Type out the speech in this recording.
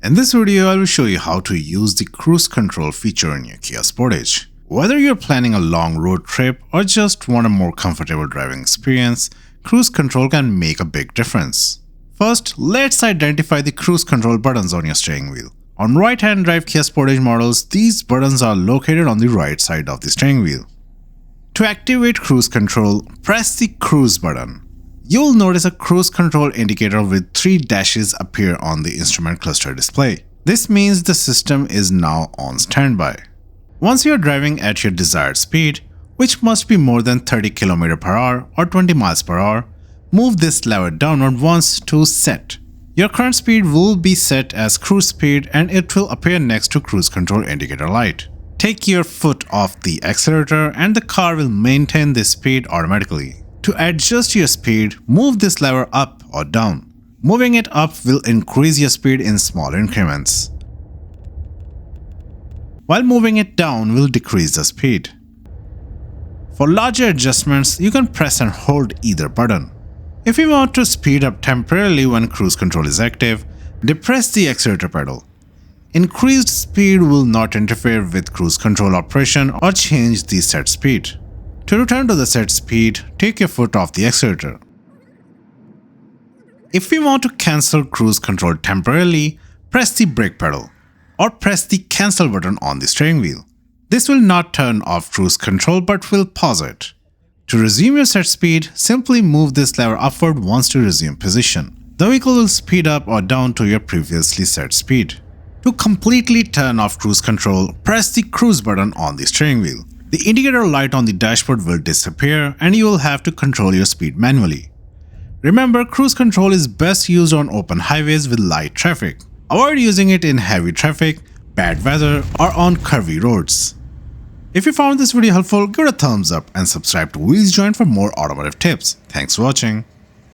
In this video, I will show you how to use the cruise control feature in your Kia Sportage. Whether you're planning a long road trip or just want a more comfortable driving experience, cruise control can make a big difference. First, let's identify the cruise control buttons on your steering wheel. On right-hand drive Kia Sportage models, these buttons are located on the right side of the steering wheel. To activate cruise control, press the cruise button. You'll notice a cruise control indicator with 3 dashes appear on the instrument cluster display. This means the system is now on standby. Once you're driving at your desired speed, which must be more than 30 km/h or 20 mph, move this lever downward once to set. Your current speed will be set as cruise speed and it will appear next to cruise control indicator light. Take your foot off the accelerator and the car will maintain this speed automatically. To adjust your speed, move this lever up or down. Moving it up will increase your speed in small increments, while moving it down will decrease the speed. For larger adjustments, you can press and hold either button. If you want to speed up temporarily when cruise control is active, depress the accelerator pedal. Increased speed will not interfere with cruise control operation or change the set speed. To return to the set speed, take your foot off the accelerator. If you want to cancel cruise control temporarily, press the brake pedal or press the cancel button on the steering wheel. This will not turn off cruise control but will pause it. To resume your set speed, simply move this lever upward once to resume position. The vehicle will speed up or down to your previously set speed. To completely turn off cruise control, press the cruise button on the steering wheel. The indicator light on the dashboard will disappear and you will have to control your speed manually. Remember, cruise control is best used on open highways with light traffic. Avoid using it in heavy traffic, bad weather, or on curvy roads. If you found this video helpful, give it a thumbs up and subscribe to Wheels Joint for more automotive tips. Thanks for watching.